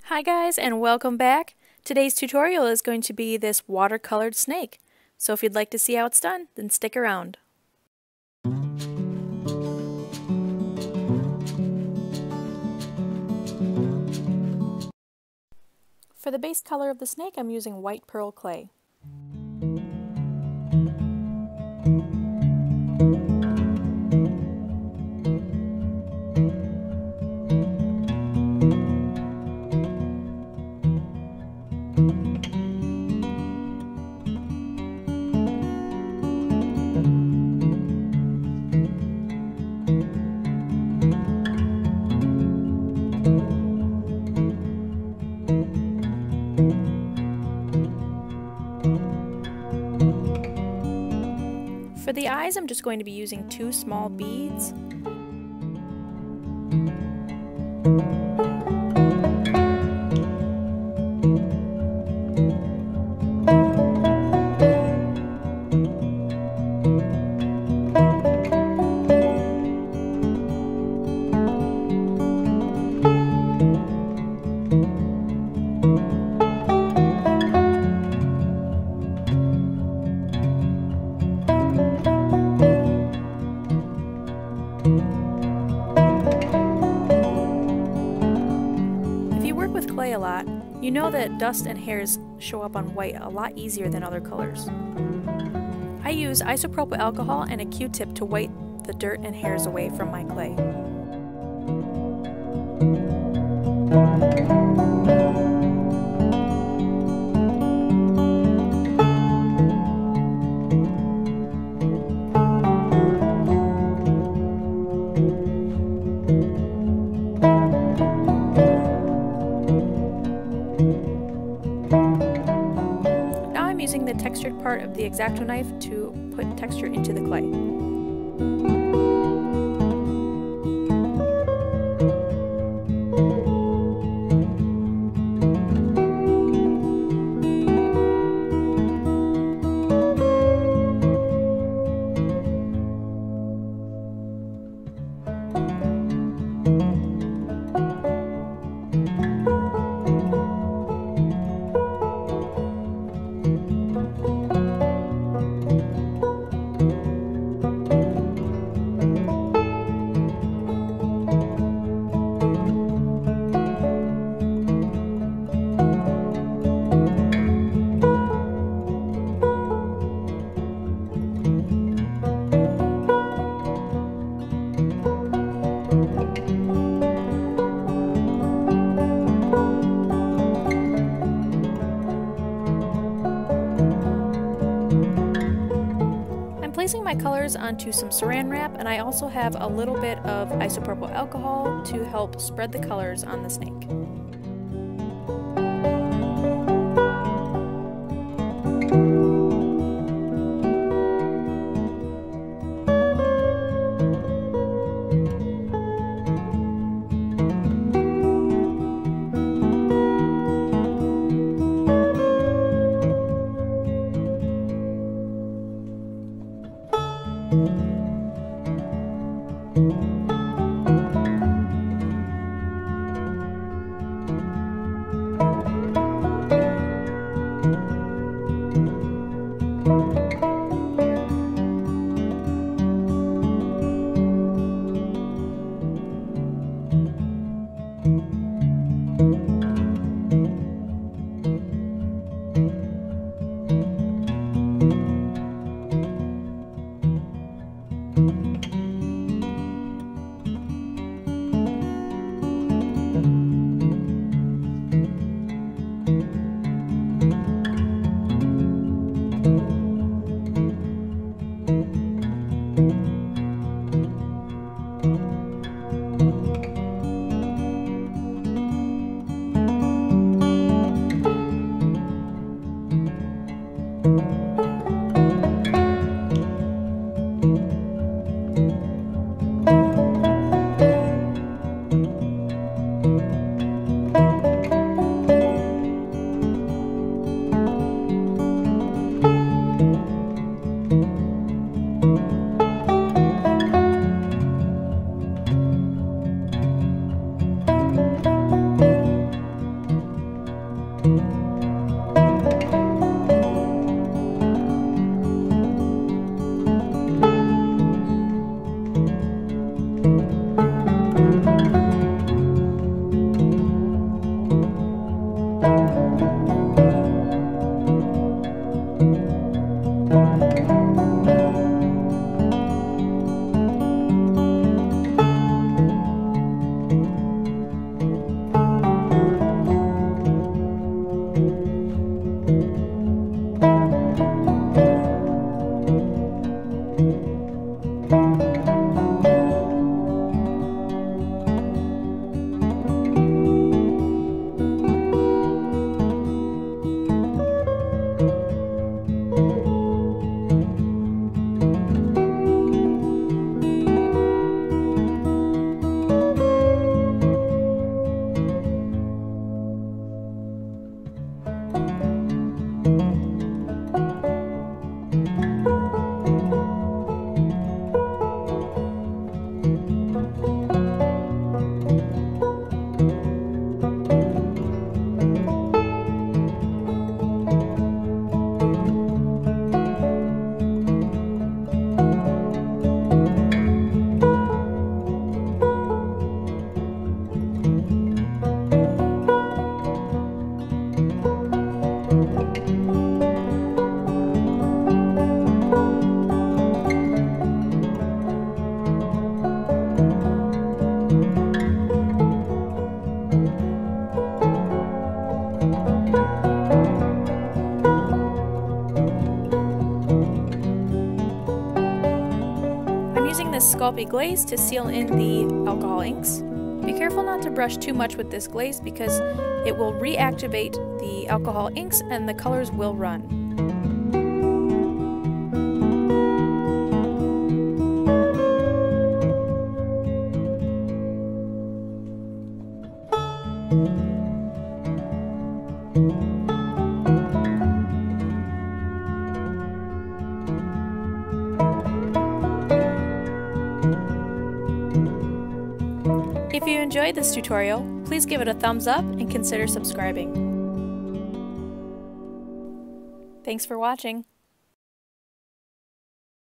Hi guys, and welcome back. Today's tutorial is going to be this watercolored snake. So if you'd like to see how it's done, then stick around. For the base color of the snake, I'm using white pearl clay. For the eyes, I'm just going to be using 2 small beads. Clay a lot, you know that dust and hairs show up on white a lot easier than other colors. I use isopropyl alcohol and a Q-tip to wipe the dirt and hairs away from my clay. Using the textured part of the X-Acto knife to put texture into the clay. Placing my colors onto some saran wrap, and I also have a little bit of isopropyl alcohol to help spread the colors on the snake. Sculpey glaze to seal in the alcohol inks. Be careful not to brush too much with this glaze because it will reactivate the alcohol inks and the colors will run. If you enjoyed this tutorial, please give it a thumbs up and consider subscribing. Thanks for watching.